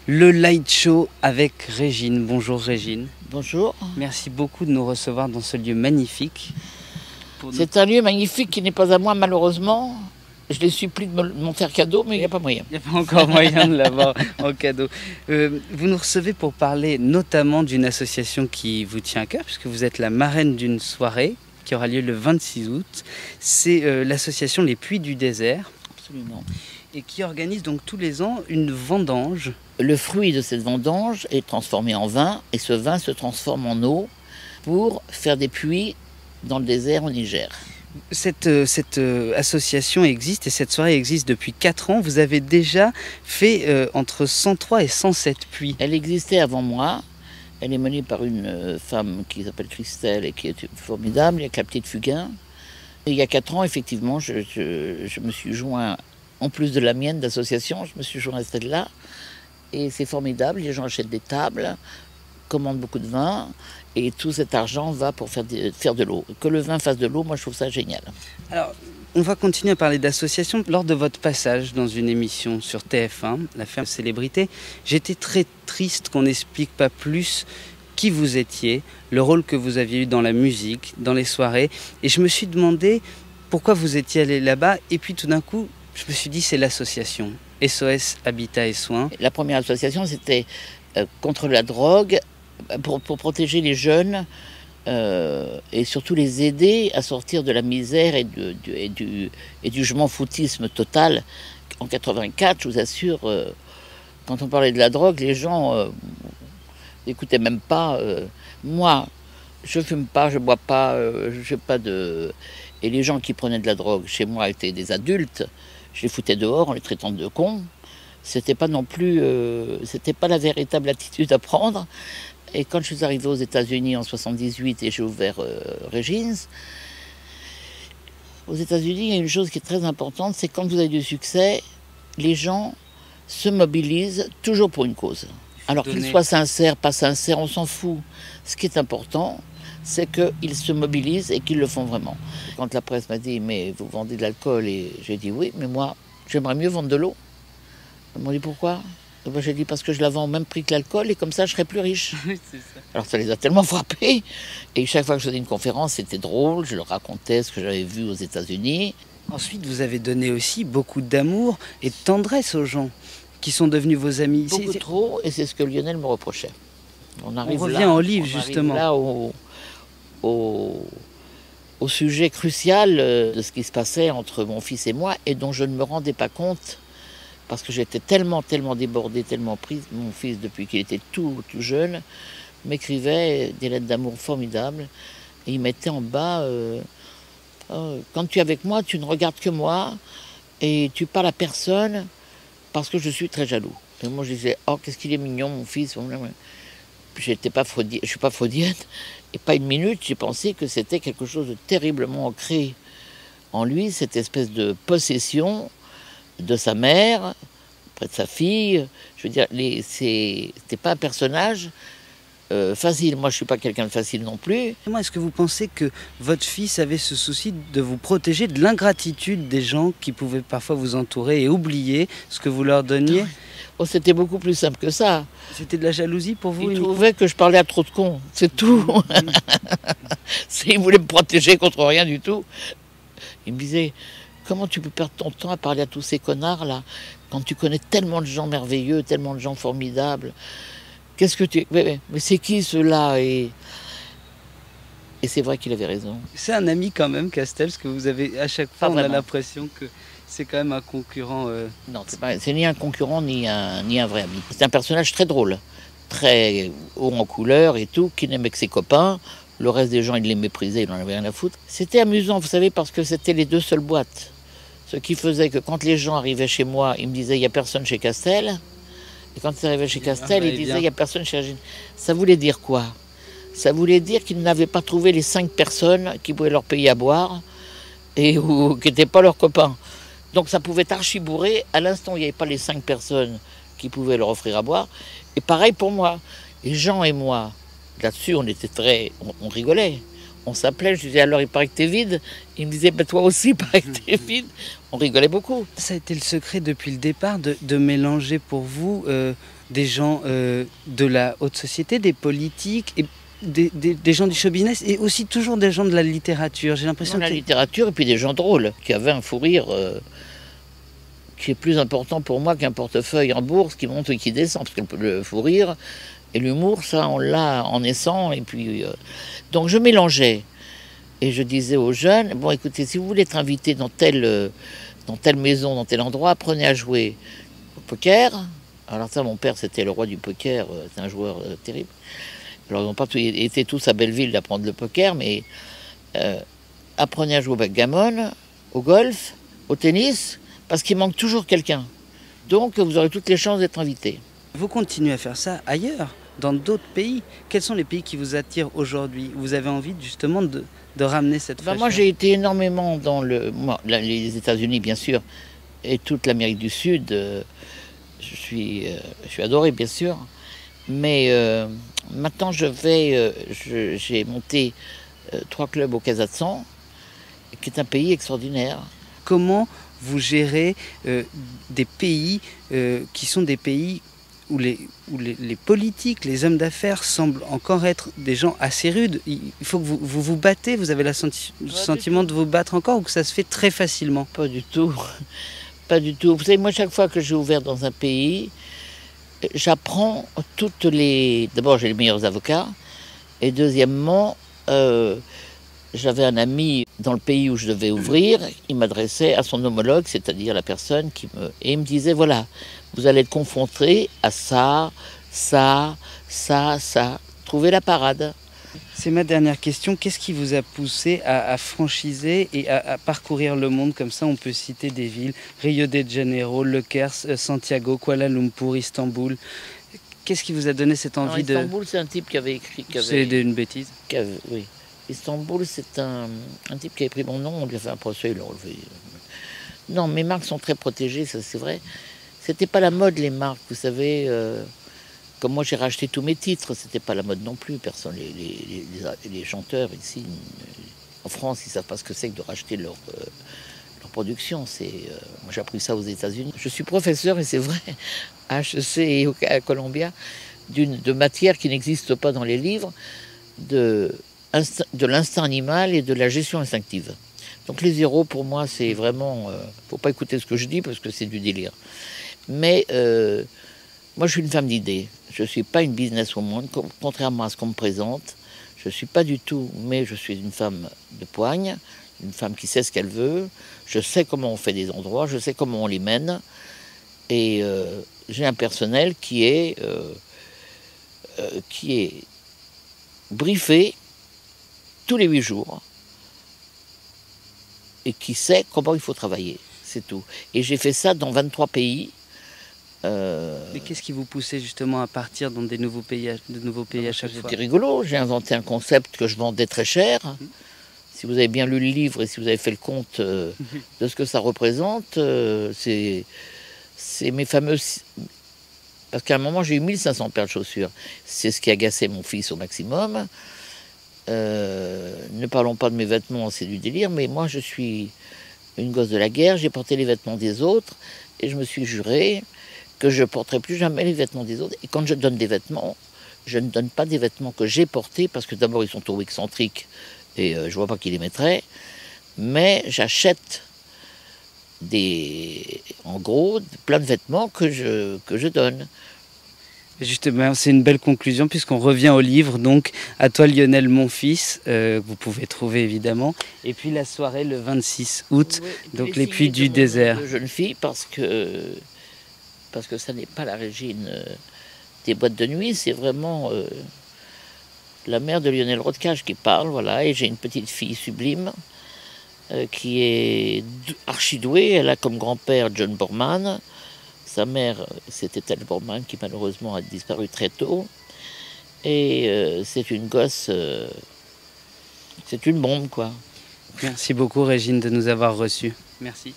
Le Light Show avec Régine. Bonjour Régine. Bonjour. Merci beaucoup de nous recevoir dans ce lieu magnifique. C'est un lieu magnifique qui n'est pas à moi malheureusement. Je les supplie de m'en faire cadeau, mais il n'y a pas moyen. Il n'y a pas encore moyen de l'avoir en cadeau. Vous nous recevez pour parler notamment d'une association qui vous tient à cœur, puisque vous êtes la marraine d'une soirée qui aura lieu le 26 août. C'est l'association Les Puits du Désert. Absolument. Et qui organise donc tous les ans une vendange. Le fruit de cette vendange est transformé en vin, et ce vin se transforme en eau pour faire des puits dans le désert au Niger. Cette association existe et cette soirée existe depuis 4 ans. Vous avez déjà fait entre 103 et 107 puits. Elle existait avant moi. Elle est menée par une femme qui s'appelle Christelle et qui est formidable, avec la petite Fugain. Et il y a 4 ans, effectivement, je me suis joint, en plus de la mienne d'association, je me suis joint à celle-là. Et c'est formidable, les gens achètent des tables, commandent beaucoup de vin, et tout cet argent va pour faire de l'eau. Que le vin fasse de l'eau, moi je trouve ça génial. Alors, on va continuer à parler d'association. Lors de votre passage dans une émission sur TF1, La Ferme Célébrité, j'étais très triste qu'on n'explique pas plus qui vous étiez, le rôle que vous aviez eu dans la musique, dans les soirées. Et je me suis demandé pourquoi vous étiez allé là-bas. Et puis tout d'un coup, je me suis dit c'est l'association SOS Habitat et Soins. La première association, c'était contre la drogue, pour protéger les jeunes et surtout les aider à sortir de la misère et du je m'en foutisme total. En 84, je vous assure, quand on parlait de la drogue, les gens n'écoutaient même pas. Moi, je fume pas, je bois pas, je n'ai pas de... Et les gens qui prenaient de la drogue chez moi étaient des adultes. Je les foutais dehors en les traitant de cons. C'était pas non plus, c'était pas la véritable attitude à prendre. Et quand je suis arrivé aux États-Unis en 78 et j'ai ouvert Régine, aux États-Unis, il y a une chose qui est très importante, c'est quand vous avez du succès, les gens se mobilisent toujours pour une cause. Alors qu'ils soient sincères, pas sincères, on s'en fout. Ce qui est important, c'est qu'ils se mobilisent et qu'ils le font vraiment. Quand la presse m'a dit « mais vous vendez de l'alcool » et j'ai dit « oui, mais moi, j'aimerais mieux vendre de l'eau ». Ils m'ont dit « pourquoi ?» Ben, j'ai dit « parce que je la vends au même prix que l'alcool et comme ça, je serai plus riche. » Alors ça les a tellement frappés. Et chaque fois que je faisais une conférence, c'était drôle. Je leur racontais ce que j'avais vu aux États-Unis. Ensuite, vous avez donné aussi beaucoup d'amour et de tendresse aux gens qui sont devenus vos amis. Beaucoup trop, et c'est ce que Lionel me reprochait. On revient au livre, justement. Là au sujet crucial de ce qui se passait entre mon fils et moi, et dont je ne me rendais pas compte, parce que j'étais tellement débordée, tellement prise. Mon fils, depuis qu'il était tout jeune, m'écrivait des lettres d'amour formidables, et il mettait en bas oh, quand tu es avec moi, tu ne regardes que moi, et tu parles à personne, parce que je suis très jaloux. Et moi je disais, oh qu'est-ce qu'il est mignon mon fils. Je ne suis pas freudienne, et pas une minute, j'ai pensé que c'était quelque chose de terriblement ancré en lui, cette espèce de possession de sa mère, près de sa fille. Je veux dire, c'était pas un personnage facile. Moi, je suis pas quelqu'un de facile non plus. Est-ce que vous pensez que votre fils avait ce souci de vous protéger de l'ingratitude des gens qui pouvaient parfois vous entourer et oublier ce que vous leur donniez? Oh, c'était beaucoup plus simple que ça. C'était de la jalousie pour vous? Il trouvait que je parlais à trop de cons, c'est tout. Il voulait me protéger contre rien du tout. Il me disait, comment tu peux perdre ton temps à parler à tous ces connards-là, quand tu connais tellement de gens merveilleux, tellement de gens formidables? Qu'est-ce que tu... Mais c'est qui ceux-là? Et c'est vrai qu'il avait raison. C'est un ami quand même, Castel, parce que vous avez, à chaque fois, on a l'impression que c'est quand même un concurrent. Non, c'est ni un concurrent, ni un vrai ami. C'est un personnage très drôle, très haut en couleur et tout, qui n'aimait que ses copains. Le reste des gens, il les méprisait, il n'en avait rien à foutre. C'était amusant, vous savez, parce que c'était les deux seules boîtes. Ce qui faisait que quand les gens arrivaient chez moi, ils me disaient, il n'y a personne chez Castel. Et quand ils arrivaient chez Castel, ils disaient, il n'y a personne chez Régine. Ça voulait dire quoi? Ça voulait dire qu'ils n'avaient pas trouvé les 5 personnes qui pouvaient leur payer à boire et qui n'étaient pas leurs copains. Donc ça pouvait archibourrer. À l'instant où il n'y avait pas les 5 personnes qui pouvaient leur offrir à boire. Et pareil pour moi. Et Jean et moi, là-dessus, on était on rigolait. on s'appelait, je disais alors il paraît que t'es vide. Il me disait bah, toi aussi il paraît que t'es vide. On rigolait beaucoup. Ça a été le secret depuis le départ de mélanger pour vous des gens de la haute société, des politiques, et des gens du show business, et aussi toujours des gens de la littérature. J'ai l'impression La littérature, et puis des gens drôles, qui avaient un fou rire qui est plus important pour moi qu'un portefeuille en bourse qui monte et qui descend, parce que le fou rire et l'humour, ça, on l'a en naissant, et puis... donc je mélangeais, et je disais aux jeunes, bon écoutez, si vous voulez être invité dans telle maison, dans tel endroit, apprenez à jouer au poker. Alors ça, mon père, c'était le roi du poker, c'est un joueur terrible. Alors ils n'ont pas été tous à Belleville d'apprendre le poker, mais apprenez à jouer au backgammon, au golf, au tennis, parce qu'il manque toujours quelqu'un. Donc vous aurez toutes les chances d'être invité. Vous continuez à faire ça ailleurs, dans d'autres pays. Quels sont les pays qui vous attirent aujourd'hui? Vous avez envie justement de ramener cette fraîcheur? Moi j'ai été énormément dans les États-Unis bien sûr, et toute l'Amérique du Sud. Je suis adoré bien sûr. Mais maintenant j'ai monté 3 clubs au Kazakhstan, qui est un pays extraordinaire. Comment vous gérez des pays qui sont des pays où les politiques, les hommes d'affaires semblent encore être des gens assez rudes? Il faut que vous battez, vous avez le sentiment de vous battre encore, ou que ça se fait très facilement? Pas du tout. Pas du tout. Vous savez, moi, chaque fois que j'ai ouvert dans un pays, j'apprends toutes les... D'abord, j'ai les meilleurs avocats. Et deuxièmement, j'avais un ami dans le pays où je devais ouvrir. Il m'adressait à son homologue, c'est-à-dire la personne Et il me disait, voilà, vous allez être confronté à ça, ça, ça, ça. Trouvez la parade. C'est ma dernière question. Qu'est-ce qui vous a poussé à franchiser et à parcourir le monde comme ça? On peut citer des villes: Rio de Janeiro, Le Caire, Santiago, Kuala Lumpur, Istanbul. Qu'est-ce qui vous a donné cette envie de... Istanbul, c'est un type qui avait écrit... C'est une bêtise. Oui. Istanbul, c'est un type qui avait pris mon nom, on lui a fait un procès, il l'a relevé. Non, mes marques sont très protégées, ça c'est vrai. C'était pas la mode, les marques, vous savez... Comme moi, j'ai racheté tous mes titres, c'était pas la mode non plus. Personne, les chanteurs ici, en France, ils savent pas ce que c'est que de racheter leur production. Moi, j'ai appris ça aux États-Unis. Je suis professeur, et c'est vrai, à HEC et à Columbia, de matières qui n'existent pas dans les livres, de l'instinct animal et de la gestion instinctive. Donc les zéros, pour moi, c'est vraiment... faut pas écouter ce que je dis parce que c'est du délire. Mais moi, je suis une femme d'idées. Je ne suis pas une businesswoman, contrairement à ce qu'on me présente. Je ne suis pas du tout, mais je suis une femme de poigne, une femme qui sait ce qu'elle veut. Je sais comment on fait des endroits, je sais comment on les mène. Et j'ai un personnel qui est briefé tous les 8 jours et qui sait comment il faut travailler. C'est tout. Et j'ai fait ça dans 23 pays. Mais qu'est-ce qui vous poussait justement à partir dans de nouveaux pays à chaque fois? C'était rigolo, j'ai inventé un concept que je vendais très cher. Si vous avez bien lu le livre et si vous avez fait le compte de ce que ça représente, c'est mes fameuses... Parce qu'à un moment, j'ai eu 1500 paires de chaussures. C'est ce qui agaçait mon fils au maximum. Ne parlons pas de mes vêtements, c'est du délire, mais moi, je suis une gosse de la guerre, j'ai porté les vêtements des autres, et je me suis juré que je ne porterai plus jamais les vêtements des autres. Et quand je donne des vêtements, je ne donne pas des vêtements que j'ai portés, parce que d'abord, ils sont trop excentriques, et je vois pas qui les mettrait, mais j'achète en gros, plein de vêtements que je donne. Justement, c'est une belle conclusion puisqu'on revient au livre, donc À toi Lionel, mon fils, vous pouvez trouver évidemment. Et puis la soirée le 26 août, oui, donc les Puits du désert. De jeune fille, parce que ça n'est pas la Régine des boîtes de nuit, c'est vraiment la mère de Lionel Rodcage qui parle, voilà. Et j'ai une petite fille sublime qui est archi douée. Elle a comme grand-père John Borman. Sa mère, c'était Ethel Borman, qui malheureusement a disparu très tôt. Et c'est une gosse, c'est une bombe, quoi. Merci beaucoup, Régine, de nous avoir reçus. Merci.